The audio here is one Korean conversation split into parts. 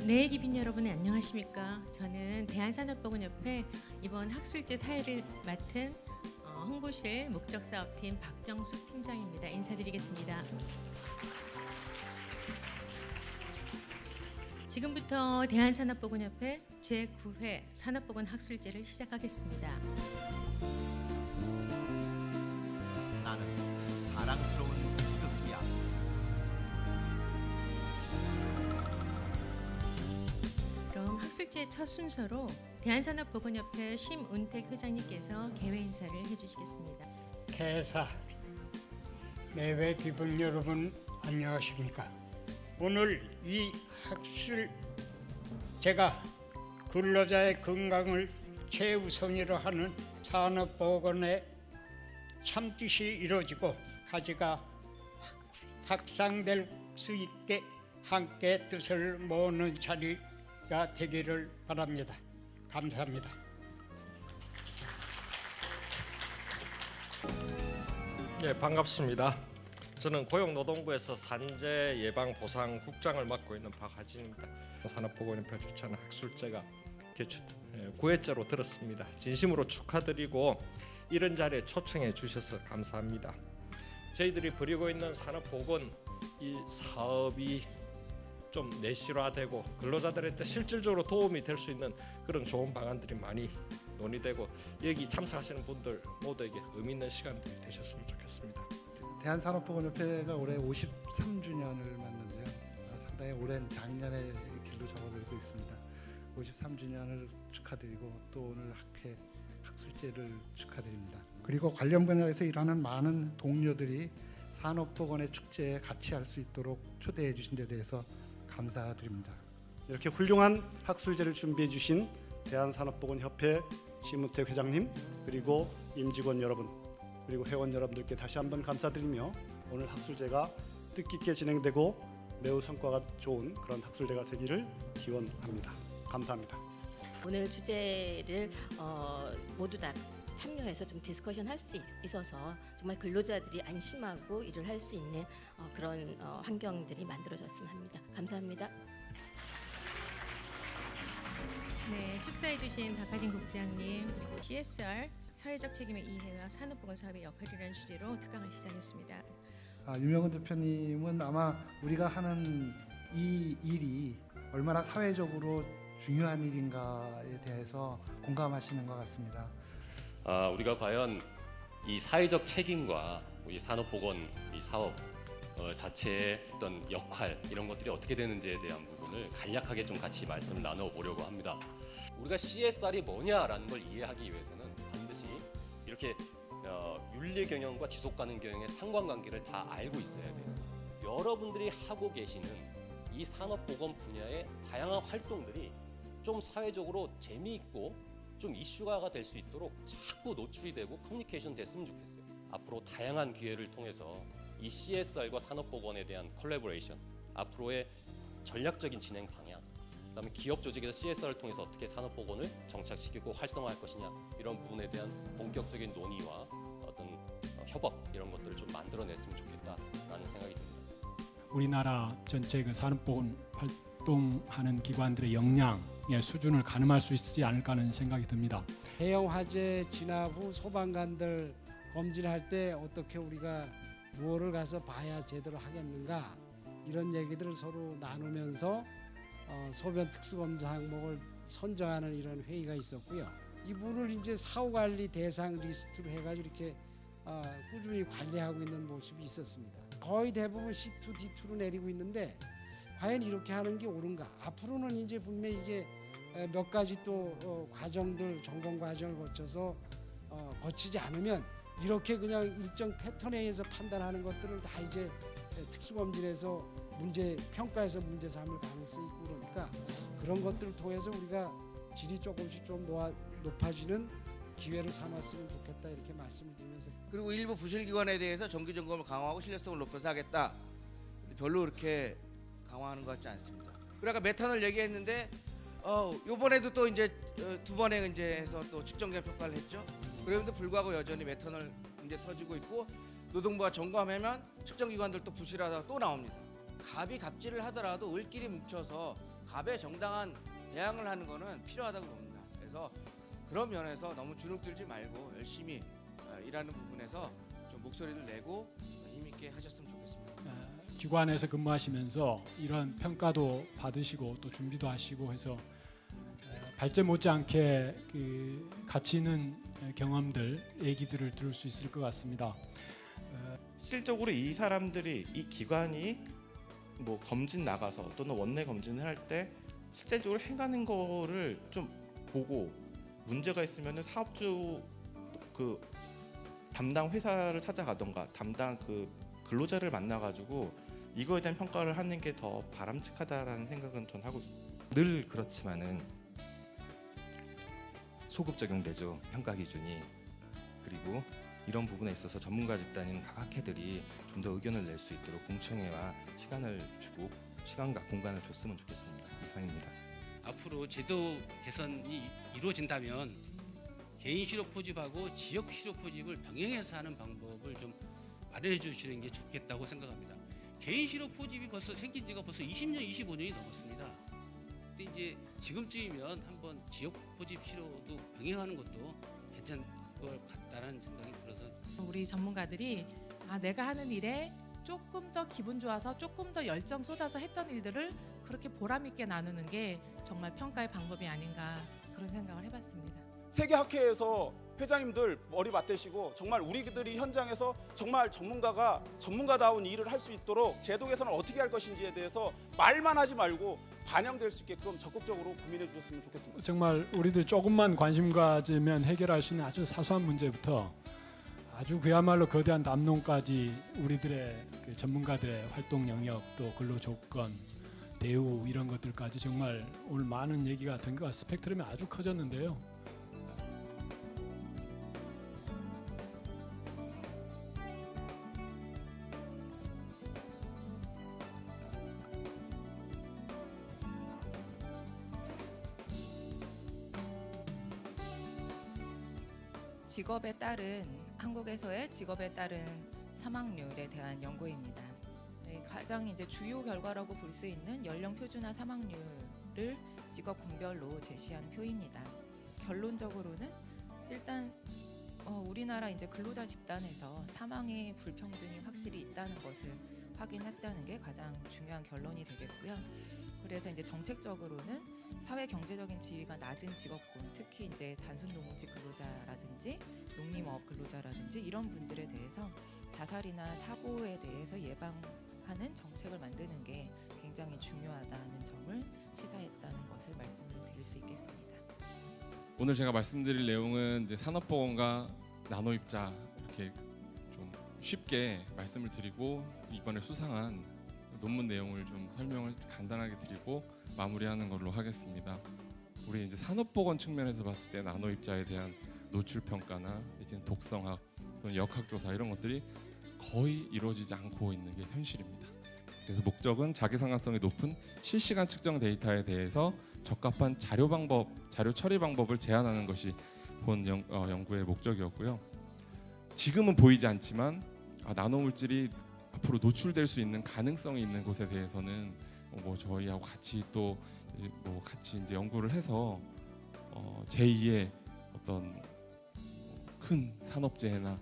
네, 기빈 여러분 안녕하십니까? 저는 대한산업보건협회 이번 학술제 사회를 맡은 홍보실 목적사업팀 박정숙 팀장입니다. 인사드리겠습니다. 지금부터 대한산업보건협회 제9회 산업보건 학술제를 시작하겠습니다. 나는 자랑스러운 희극이야. 그럼 학술제 첫 순서로 대한산업보건협회 심운택 회장님께서 개회 인사를 해주시겠습니다. 개사 내외 기분 여러분 안녕하십니까? 오늘 이 학술 제가 근로자의 건강을 최우선으로 하는 산업보건의 참뜻이 이루어지고 가지가 확산될 수 있게 함께 뜻을 모으는 자리가 되기를 바랍니다. 감사합니다. 예, 반갑습니다. 저는 고용노동부에서 산재 예방 보상 국장을 맡고 있는 박하진입니다. 산업보건협회 주최하는 학술제가 개최 9회째로 들었습니다. 진심으로 축하드리고 이런 자리에 초청해 주셔서 감사합니다. 저희들이 벌이고 있는 산업보건 이 사업이 좀 내실화되고 근로자들한테 실질적으로 도움이 될 수 있는 그런 좋은 방안들이 많이 논의되고 여기 참석하시는 분들 모두에게 의미 있는 시간들이 되셨으면 좋겠습니다. 대한산업보건협회가 올해 53주년을 맞는데요. 상당히 오랜 장년의 길로 접어들고 있습니다. 53주년을 축하드리고 또 오늘 학술제를 축하드립니다. 그리고 관련 분야에서 일하는 많은 동료들이 산업보건의 축제에 같이 할 수 있도록 초대해 주신 데 대해서 감사드립니다. 이렇게 훌륭한 학술제를 준비해 주신 대한산업보건협회 심운택 회장님 그리고 임직원 여러분 그리고 회원 여러분들께 다시 한번 감사드리며 오늘 학술제가 뜻깊게 진행되고 매우 성과가 좋은 그런 학술제가 되기를 기원합니다. 감사합니다. 오늘 주제를 모두 다 참여해서 좀 디스커션 할 수 있어서 정말 근로자들이 안심하고 일을 할 수 있는 그런 환경들이 만들어졌으면 합니다. 감사합니다. 네, 축사해주신 박하진 국장님 그리고 CSR 사회적 책임의 이해와 산업보건 사업의 역할이라는 주제로 특강을 시작했습니다. 유명훈 대표님은 아마 우리가 하는 이 일이 얼마나 사회적으로 중요한 일인가에 대해서 공감하시는 것 같습니다. 우리가 과연 이 사회적 책임과 이 산업보건 이 사업 자체의 어떤 역할 이런 것들이 어떻게 되는지에 대한 부분을 간략하게 좀 같이 말씀을 나눠보려고 합니다. 우리가 CSR이 뭐냐라는 걸 이해하기 위해서는 반드시 이렇게 윤리 경영과 지속 가능 경영의 상관관계를 다 알고 있어야 돼요. 여러분들이 하고 계시는 이 산업보건 분야의 다양한 활동들이 좀 사회적으로 재미있고 좀 이슈화가 될 수 있도록 자꾸 노출이 되고 커뮤니케이션 됐으면 좋겠어요. 앞으로 다양한 기회를 통해서 이 CSR과 산업보건에 대한 콜래보레이션, 앞으로의 전략적인 진행 방향, 그다음에 기업 조직에서 CSR을 통해서 어떻게 산업보건을 정착시키고 활성화할 것이냐 이런 부분에 대한 본격적인 논의와 어떤 협업 이런 것들을 좀 만들어냈으면 좋겠다라는 생각이 듭니다. 우리나라 전체 그 산업보건 활동하는 기관들의 역량의 수준을 가늠할 수 있지 않을까 하는 생각이 듭니다. 대형 화재 진압 후 소방관들 검진할 때 어떻게 우리가 무엇을 가서 봐야 제대로 하겠는가 이런 얘기들을 서로 나누면서 소변 특수검사 항목을 선정하는 이런 회의가 있었고요. 이분을 이제 사후관리 대상 리스트로 해가지고 이렇게 꾸준히 관리하고 있는 모습이 있었습니다. 거의 대부분 C2, D2로 내리고 있는데 과연 이렇게 하는 게 옳은가? 앞으로는 이제 분명히 이게 몇 가지 또 과정들 점검 과정을 거쳐서 거치지 않으면 이렇게 그냥 일정 패턴에 의해서 판단하는 것들을 다 이제 특수검진에서 평가해서 문제 삼을 가능성이 있고 그러니까 그런 것들을 통해서 우리가 질이 조금씩 좀 높아지는 기회를 삼았으면 좋겠다 이렇게 말씀을 드리면서 그리고 일부 부실기관에 대해서 정기점검을 강화하고 신뢰성을 높여서 하겠다. 근데 별로 그렇게 강화하는 것 같지 않습니다. 그리고 아까 메탄올 얘기했는데 요번에도 또 이제 두 번에 이제 해서 또 측정기관 평가를 했죠. 그런데 불구하고 여전히 메탄올 문제 터지고 있고 노동부가 점검하면 측정기관들 또 부실하다가 또 나옵니다. 갑이 갑질을 하더라도 을끼리 뭉쳐서 값에 정당한 대항을 하는 거는 필요하다고 봅니다. 그래서 그런 면에서 너무 주눅들지 말고 열심히 일하는 부분에서 좀 목소리를 내고 힘있게 하셨으면 좋겠습니다. 기관에서 근무하시면서 이런 평가도 받으시고 또 준비도 하시고 해서 발제 못지않게 그 가치 있는 경험들, 얘기들을 들을 수 있을 것 같습니다. 실질적으로 이 사람들이 이 기관이 뭐 검진 나가서 또는 원내 검진을 할 때 실질적으로 행하는 거를 좀 보고 문제가 있으면 사업주 그 담당 회사를 찾아가던가 담당 그 근로자를 만나가지고 이거에 대한 평가를 하는 게 더 바람직하다라는 생각은 전 하고 있습니다. 늘 그렇지만은 소급 적용되죠, 평가 기준이. 그리고 이런 부분에 있어서 전문가 집단인 각 학회들이 좀 더 의견을 낼 수 있도록 공청회와 시간을 주고 시간과 공간을 줬으면 좋겠습니다. 이상입니다. 앞으로 제도 개선이 이루어진다면 개인 실업 포집하고 지역 실업 포집을 병행해서 하는 방법을 좀 마련해 주시는 게 좋겠다고 생각합니다. 개인 실업 포집이 벌써 생긴 지가 벌써 20년, 25년이 넘었습니다. 근데 이제 지금쯤이면 한번 지역 포집 실업도 병행하는 것도 괜찮을 것 같다는 생각이 들어서 우리 전문가들이 내가 하는 일에 조금 더 기분 좋아서 조금 더 열정 쏟아서 했던 일들을 그렇게 보람 있게 나누는 게 정말 평가의 방법이 아닌가 그런 생각을 해봤습니다. 세계 학회에서 회장님들 머리 맞대시고 정말 우리들이 현장에서 정말 전문가다운 일을 할 수 있도록 제도 개선을 어떻게 할 것인지에 대해서 말만 하지 말고 반영될 수 있게끔 적극적으로 고민해 주셨으면 좋겠습니다. 정말 우리들 조금만 관심 가지면 해결할 수 있는 아주 사소한 문제부터 아주 그야말로 거대한 담론까지 우리들의 그 전문가들의 활동 영역 또 근로 조건, 대우 이런 것들까지 정말 오늘 많은 얘기가 된 것 같아요. 스펙트럼이 아주 커졌는데요. 직업에 따른 한국에서의 직업에 따른 사망률에 대한 연구입니다. 가장 이제 주요 결과라고 볼 수 있는 연령 표준화 사망률을 직업 군별로 제시한 표입니다. 결론적으로는 일단 우리나라 이제 근로자 집단에서 사망의 불평등이 확실히 있다는 것을 확인했다는 게 가장 중요한 결론이 되겠고요. 그래서 이제 정책적으로는 사회 경제적인 지위가 낮은 직업군, 특히 이제 단순 노무직 근로자라든지 농림업 근로자라든지 이런 분들에 대해서 자살이나 사고에 대해서 예방하는 정책을 만드는 게 굉장히 중요하다는 점을 시사했다는 것을 말씀을 드릴 수 있겠습니다. 오늘 제가 말씀드릴 내용은 이제 산업보건과 나노입자 이렇게 좀 쉽게 말씀을 드리고 이번에 수상한 논문 내용을 좀 설명을 간단하게 드리고 마무리하는 걸로 하겠습니다. 우리 이제 산업보건 측면에서 봤을 때 나노입자에 대한 노출 평가나 이제 독성학 또는 역학 조사 이런 것들이 거의 이루어지지 않고 있는 게 현실입니다. 그래서 목적은 자기 상관성이 높은 실시간 측정 데이터에 대해서 적합한 자료 처리 방법을 제안하는 것이 본 연구의 목적이었고요. 지금은 보이지 않지만 나노물질이 앞으로 노출될 수 있는 가능성이 있는 곳에 대해서는 저희하고 같이 또 같이 이제 연구를 해서 제2의 어떤 큰 산업재해나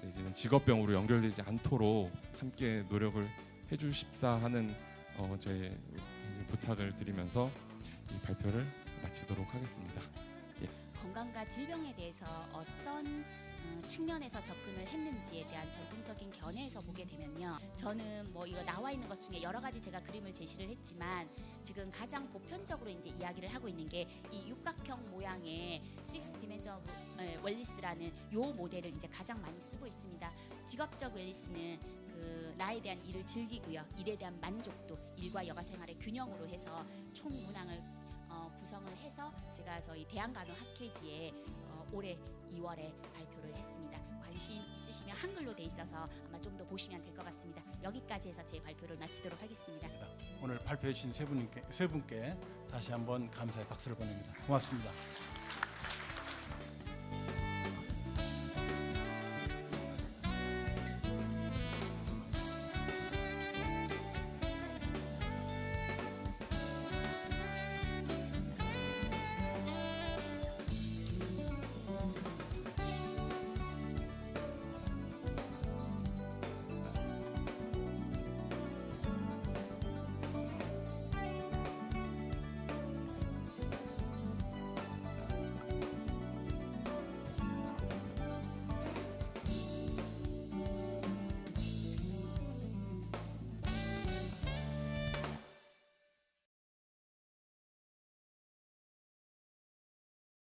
이제는 직업병으로 연결되지 않도록 함께 노력을 해주십사 하는 저의 부탁을 드리면서 이 발표를 마치도록 하겠습니다. 예. 건강과 질병에 대해서 어떤 측면에서 접근을 했는지에 대한 전통적인 견해에서 보게 되면요, 저는 이거 나와 있는 것 중에 여러 가지 제가 그림을 제시를 했지만 지금 가장 보편적으로 이제 이야기를 하고 있는 게 이 육각형 모양의 6 디멘전 웰리스라는 요 모델을 이제 가장 많이 쓰고 있습니다. 직업적 웰리스는 나에 대한 일을 즐기고요, 일에 대한 만족도, 일과 여가 생활의 균형으로 해서 총 문항을 구성을 해서 제가 저희 대한간호학회지에 올해 2월에 발표를 했습니다. 관심 있으시면 한글로 돼 있어서 아마 좀 더 보시면 될 것 같습니다. 여기까지 해서 제 발표를 마치도록 하겠습니다. 오늘 발표해 주신 세 분께 다시 한번 감사의 박수를 보냅니다. 고맙습니다.